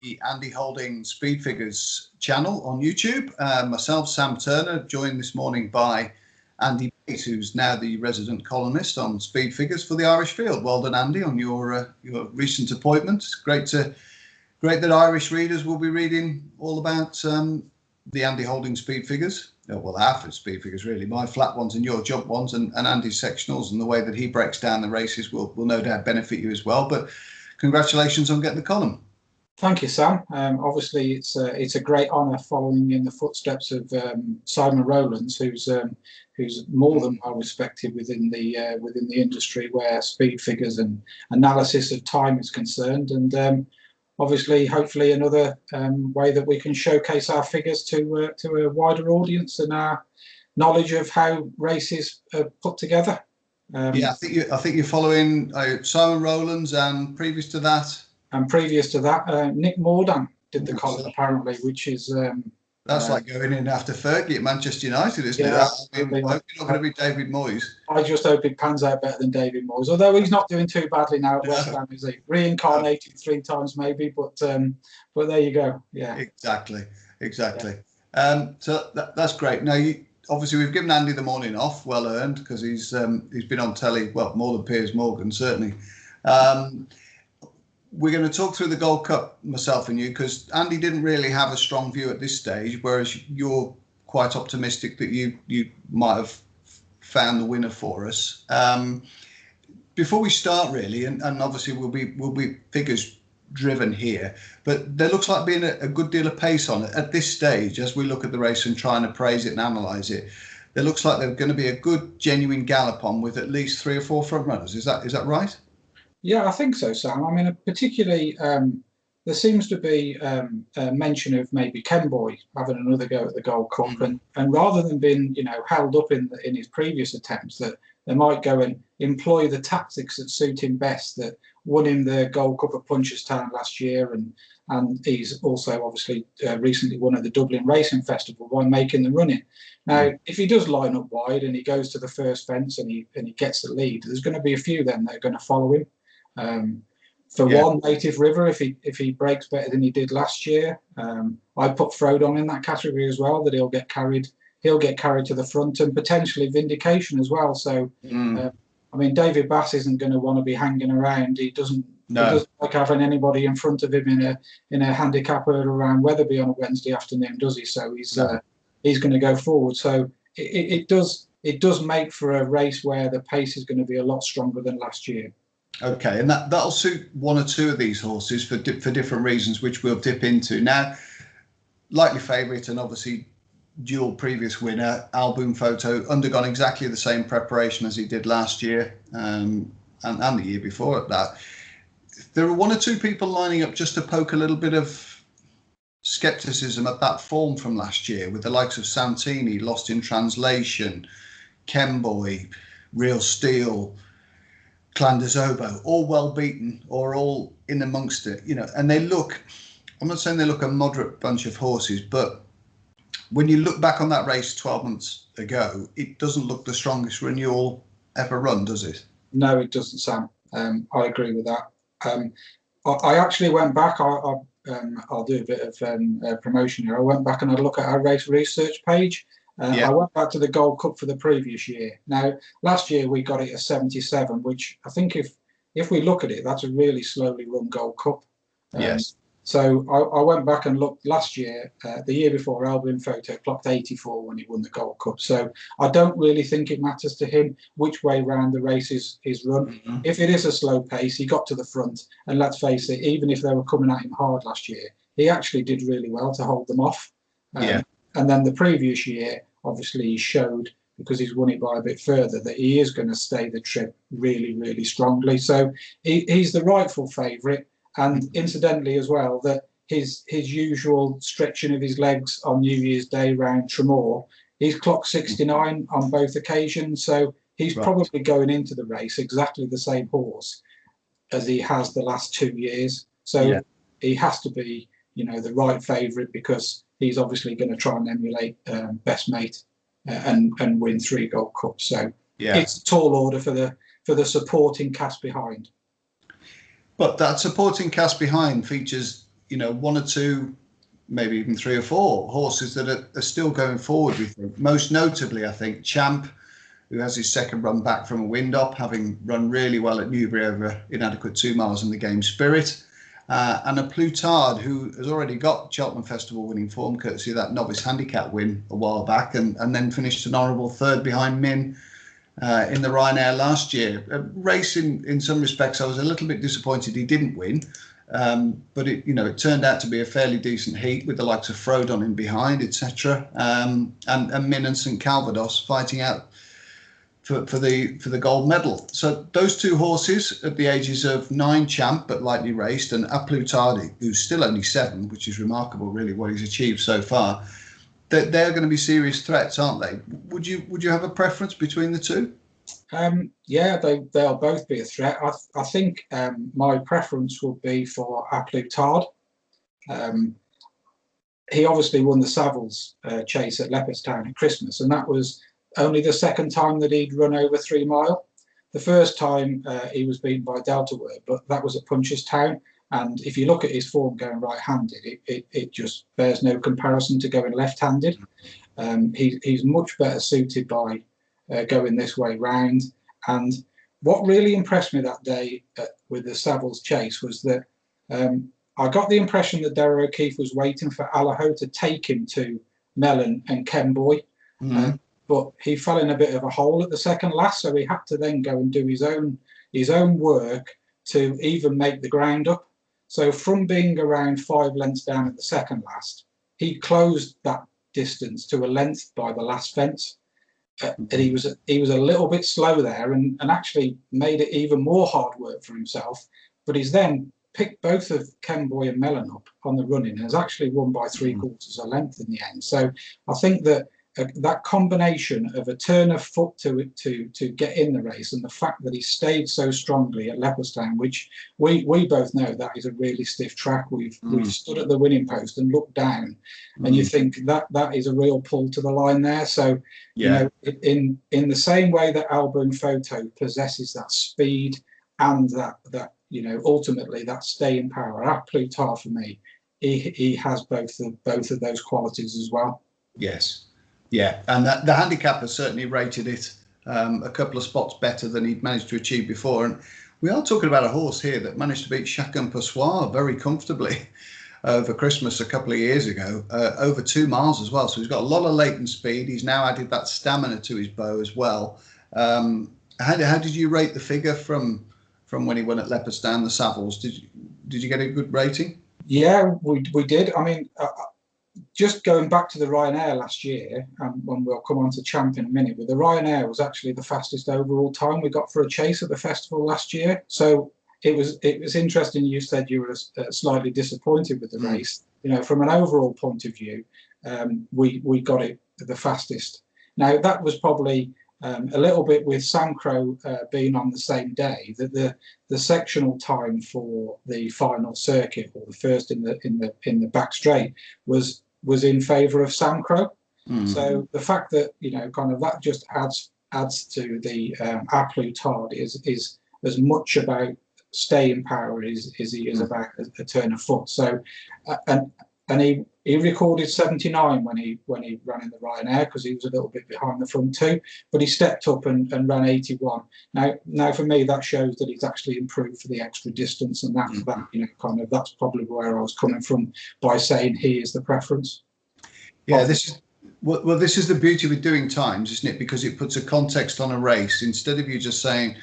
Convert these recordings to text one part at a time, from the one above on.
the Andy Holding Speed Figures channel on YouTube. Myself, Sam Turner, joined this morning by Andy Bate, who's now the resident columnist on Speed Figures for the Irish Field. Well done, Andy, on your recent appointment. It's great that Irish readers will be reading all about the Andy Holding Speed Figures. Well, half of Speed Figures, really. My flat ones and your jump ones, and Andy's sectionals, and the way that he breaks down the races will no doubt benefit you as well. But congratulations on getting the column. Thank you, Sam. Obviously, it's a great honour following in the footsteps of Simon Rowlands, who's more than well respected within the industry where speed figures and analysis of time is concerned, and obviously, hopefully, another way that we can showcase our figures to a wider audience and our knowledge of how races are put together. Yeah, I think you're following Simon Rowlands, and previous to that. And previous to that, Nick Morden did the column apparently, which is that's like going in after Fergie at Manchester United, isn't it? I mean, you're not going to be David Moyes. I just hope it pans out better than David Moyes, although he's not doing too badly now at West Ham, is he? Reincarnated 3 times maybe, but there you go. Yeah. Exactly. Yeah. So that's great. Now, obviously, we've given Andy the morning off, well earned, because he's been on telly, well, more than Piers Morgan, certainly. We're going to talk through the Gold Cup, myself and you, because Andy didn't really have a strong view at this stage, whereas you're quite optimistic that you might have found the winner for us. Before we start, really, and obviously we'll be figures driven here, but there looks like being a good deal of pace on it at this stage as we look at the race and try and appraise it and analyse it. There looks like there's going to be a good, genuine gallop on with at least 3 or 4 front runners. Is that right? Yeah, I think so, Sam. I mean, particularly there seems to be a mention of maybe Ken Boy having another go at the Gold Cup, and rather than being held up in his previous attempts, that they might go and employ the tactics that suit him best, that won him the Gold Cup at Punchestown last year, and he's also obviously recently won at the Dublin Racing Festival by making the run-in. Now, if he does line up wide and he goes to the first fence and he gets the lead, there's going to be a few then that are going to follow him. One, Native River, if he breaks better than he did last year, I put Frodon in that category as well, that he'll get carried to the front, and potentially Vindication as well. So I mean, David Bass isn't going to want to be hanging around. He doesn't like having anybody in front of him in a handicap hurdle around Wetherby on a Wednesday afternoon, does he? So he's going to go forward. So it does make for a race where the pace is going to be a lot stronger than last year. Okay, and that'll suit 1 or 2 of these horses for different reasons, which we'll dip into. Now, likely favourite and obviously dual previous winner, Boum Photo, undergone exactly the same preparation as he did last year and the year before at that. There are 1 or 2 people lining up just to poke a little bit of scepticism at that form from last year, with the likes of Santini, Lost in Translation, Kemboy, Real Steel, Clandezobo, all well beaten or all in amongst it, and they look, I'm not saying they look a moderate bunch of horses, but when you look back on that race 12 months ago, it doesn't look the strongest renewal ever run, does it? No, it doesn't, Sam. I agree with that. I actually went back, I'll do a bit of promotion here. I went back and I look at our race research page. I went back to the Gold Cup for the previous year. Now, last year we got it at 77, which I think if we look at it, that's a really slowly run Gold Cup. Yes. So I went back and looked last year. The year before, Boum Photo clocked 84 when he won the Gold Cup. So I don't really think it matters to him which way round the race is run. If it is a slow pace, he got to the front. And let's face it, even if they were coming at him hard last year, he actually did really well to hold them off. And then the previous year, obviously, he showed, because he's won it by a bit further, that he is going to stay the trip really, really strongly. So he's the rightful favourite. And incidentally as well, that his usual stretching of his legs on New Year's Day round Tremor, he's clocked 69 on both occasions. So he's probably going into the race exactly the same horse as he has the last 2 years. So he has to be, the right favourite, because he's obviously going to try and emulate Best Mate and win 3 Gold Cups. So it's a tall order for the supporting cast behind. But that supporting cast behind features one or two, maybe even three or four horses that are still going forward, we think. Most notably, I think, Champ, who has his second run back from a wind-up, having run really well at Newbury over inadequate 2 miles in the Game Spirit. And a Plutard, who has already got Cheltenham Festival winning form, courtesy of that novice handicap win a while back, and then finished an honourable third behind Min in the Ryanair last year. A race in some respects, I was a little bit disappointed he didn't win. But it turned out to be a fairly decent heat with the likes of Frodon in behind, etc. And Min and St Calvados fighting out for the gold medal. So those two horses at the ages of 9, Champ, but lightly raced, and A Plutardi, who's still only 7, which is remarkable, really, what he's achieved so far. They're going to be serious threats, aren't they? Would you have a preference between the two? Yeah, they'll both be a threat. I think my preference would be for A Plutard. He obviously won the Savills chase at Leopardstown at Christmas, and that was only the second time that he'd run over 3 mile. The first time he was beaten by Deltaware, but that was at Punchestown. And if you look at his form going right-handed, it just bears no comparison to going left-handed. He's much better suited by going this way round. And what really impressed me that day with the Savills chase was that I got the impression that Derek O'Keefe was waiting for Allaho to take him to Mellon and Kenboy. But he fell in a bit of a hole at the second last, so he had to then go and do his own work to even make the ground up. So from being around 5 lengths down at the second last, he closed that distance to a length by the last fence. And he was a little bit slow there, and actually made it even more hard work for himself. But he's then picked both of Kenboy and Mellon up on the running and has actually won by 3/4 a length in the end. So I think that that combination of a turn of foot to get in the race, and the fact that he stayed so strongly at Leopardstown, which we both know that is a really stiff track. We've stood at the winning post and looked down, and you think that is a real pull to the line there. So in the same way that Boum Photo possesses that speed and that ultimately that staying power, A Plutard for me, he has both of those qualities as well. Yes. Yeah, and the handicapper certainly rated it a couple of spots better than he'd managed to achieve before. And we are talking about a horse here that managed to beat Chacun Passoir very comfortably over Christmas a couple of years ago, over 2 miles as well. So he's got a lot of latent speed. He's now added that stamina to his bow as well. How did you rate the figure from when he won at Leopardstown, the Savills? Did you get a good rating? Yeah, we did. I mean, just going back to the Ryanair last year, and when we'll come on to Champ in a minute, but the Ryanair was actually the fastest overall time we got for a chase at the festival last year. So it was interesting. You said you were slightly disappointed with the race. From an overall point of view, we got it the fastest. Now that was probably a little bit with Sam Crow being on the same day, that the sectional time for the final circuit, or the first in the back straight, was in favour of Sam Crow. So the fact that kind of that just adds to the A Plutard is as much about staying power as he is about a turn of foot. So and he recorded 79 when he ran in the Ryanair, because he was a little bit behind the front too, but he stepped up and ran 81. Now for me that shows that he's actually improved for the extra distance, and that kind of that's probably where I was coming from by saying he is the preference. Yeah, this is the beauty with doing times, isn't it? Because it puts a context on a race. Instead of you just saying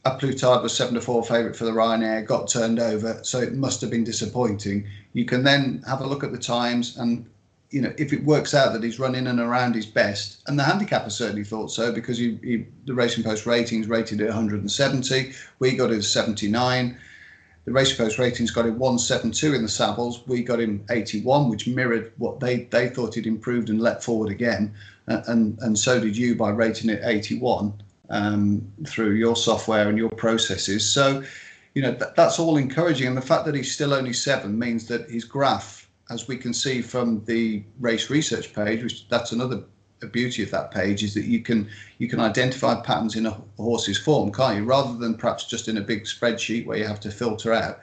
A Plutard was 7-4 favourite for the Ryanair, got turned over, so it must have been disappointing. You can then have a look at the times, and if it works out that he's running and around his best, and the handicapper certainly thought so, because the Racing Post ratings rated it 170, we got it as 79. The Racing Post ratings got him 172 in the Savills. We got him 81, which mirrored what they thought he'd improved and let forward again, and so did you by rating it 81 through your software and your processes. So, that's all encouraging, and the fact that he's still only 7 means that his graph, as we can see from the race research page, which that's another beauty of that page, is that you can identify patterns in a horse's form, can't you? Rather than perhaps just in a big spreadsheet where you have to filter out.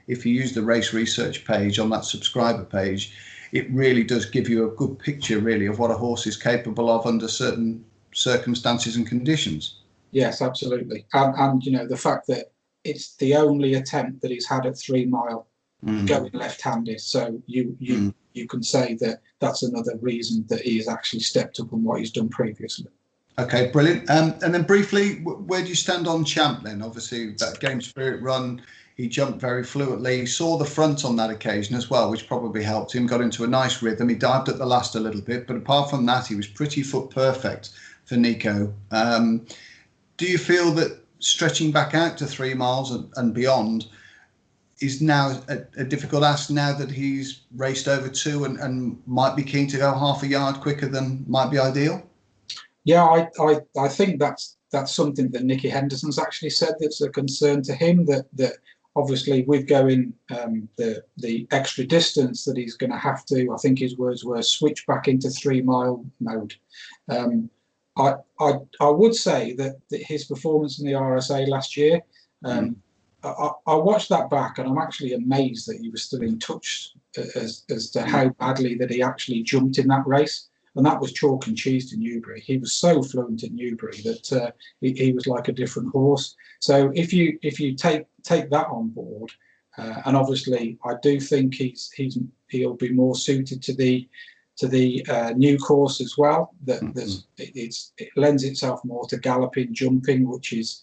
if you use the race research page on that subscriber page, it really does give you a good picture, really, of what a horse is capable of under certain circumstances and conditions. Yes, absolutely. And you know, the fact that it's the only attempt that he's had at 3 Mile going left-handed. So you can say that that's another reason that he has actually stepped up on what he's done previously. Okay, brilliant. And then briefly, where do you stand on Champ then? Obviously, that Game Spirit run, he jumped very fluently. He saw the front on that occasion as well, which probably helped him. Got into a nice rhythm. He dived at the last a little bit, but apart from that, he was pretty foot perfect for Nico. Do you feel that stretching back out to 3 miles and beyond is now a difficult ask now that he's raced over 2 and might be keen to go half a yard quicker than might be ideal? Yeah, I think that's something that Nicky Henderson's actually said that's a concern to him, that obviously with going the extra distance that he's going to have to, I think his words were, switch back into 3 mile mode. I would say that his performance in the RSA last year, I watched that back and I'm actually amazed that he was still in touch as to how badly that he actually jumped in that race. And that was chalk and cheese to Newbury. He was so fluent at Newbury that he was like a different horse. So if you take that on board, and obviously I do think he'll be more suited to the new course as well. It lends itself more to galloping, jumping, which is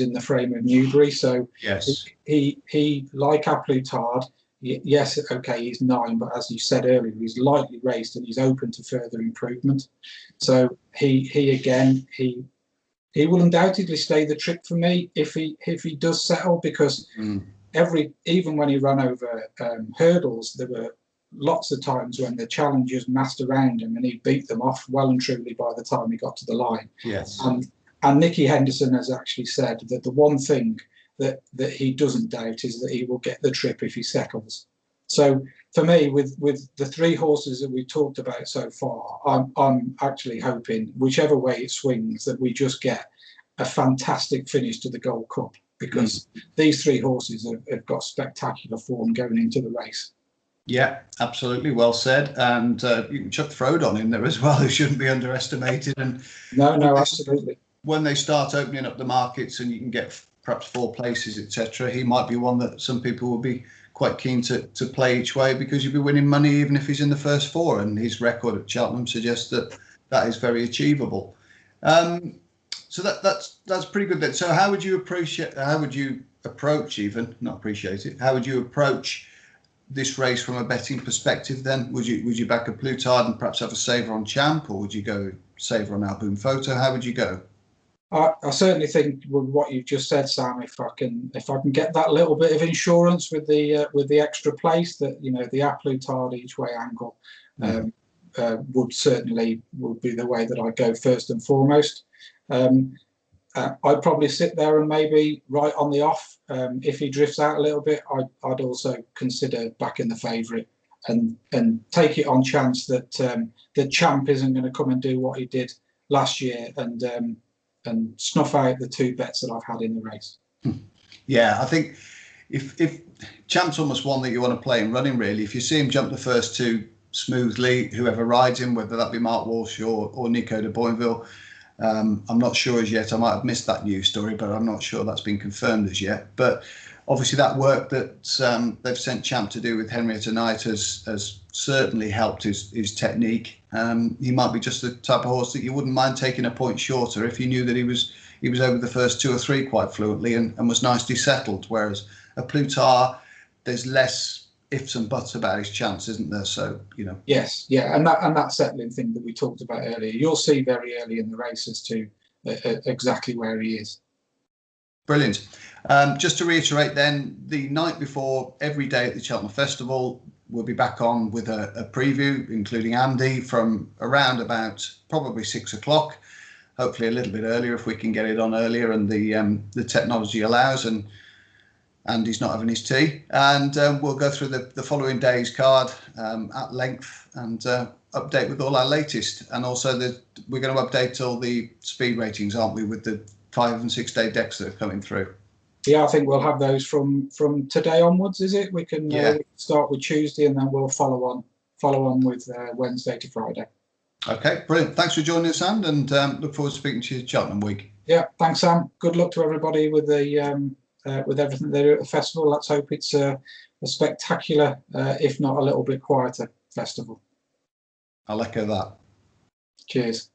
in the frame of Newbury. So yes, he like A Plus Tard. Yes, okay, he's 9, but as you said earlier, he's lightly raced and he's open to further improvement. So he will undoubtedly stay the trip for me if he does settle, because even when he ran over hurdles, there were lots of times when the challengers massed around him and he beat them off well and truly by the time he got to the line. Yes, and Nicky Henderson has actually said that the one thing that he doesn't doubt is that he will get the trip if he settles. So for me, with the 3 horses that we've talked about so far, I'm actually hoping, whichever way it swings, that we just get a fantastic finish to the Gold Cup, because these 3 horses have got spectacular form going into the race. Yeah, absolutely, well said. And you can chuck Frodon in there as well, who shouldn't be underestimated. And no, absolutely. When they start opening up the markets and you can get perhaps 4 places, etc., he might be one that some people will be quite keen to play each way, because you'll be winning money even if he's in the first 4, and his record at Cheltenham suggests that is very achievable. So that's pretty good then. So how would you approach this race from a betting perspective then? Would you back A Plus Tard and perhaps have a saver on Champ, or would you go saver on Boum Photo? How would you go? I certainly think with what you've just said, Sam, if I can get that little bit of insurance with the extra place, that the A Plus Tard each way angle would be the way that I go first and foremost. I'd probably sit there and maybe right on the off. If he drifts out a little bit, I'd also consider backing the favourite and take it on chance that the Champ isn't going to come and do what he did last year and snuff out the 2 bets that I've had in the race. Yeah, I think if Champ's almost one that you want to play in running, really. If you see him jump the first 2 smoothly, whoever rides him, whether that be Mark Walsh or Nico de Boinville, I'm not sure as yet. I might have missed that news story, but I'm not sure that's been confirmed as yet. But obviously that work that they've sent Champ to do with Henrietta Knight has certainly helped his technique. He might be just the type of horse that you wouldn't mind taking a point shorter if you knew that he was over the first 2 or 3 quite fluently and was nicely settled. Whereas A Plus Tard, there's less ifs and buts about his chance, isn't there? So Yes, yeah, and that settling thing that we talked about earlier, you'll see very early in the race as to exactly where he is. Brilliant. Just to reiterate then, the night before every day at the Cheltenham Festival, we'll be back on with a preview, including Andy, from around about probably 6 o'clock, hopefully a little bit earlier if we can get it on earlier and the technology allows, and Andy's not having his tea. And we'll go through the following day's card at length and update with all our latest. And also we're going to update all the speed ratings, aren't we, with the 5 and 6 day decks that are coming through. Yeah, I think we'll have those from today onwards. Is it? We can start with Tuesday, and then we'll follow on with Wednesday to Friday. Okay, brilliant. Thanks for joining us, Andy, and look forward to speaking to you Cheltenham week. Yeah, thanks, Sam. Good luck to everybody with the with everything they do at the festival. Let's hope it's a spectacular, if not a little bit quieter, festival. I'll echo that. Cheers.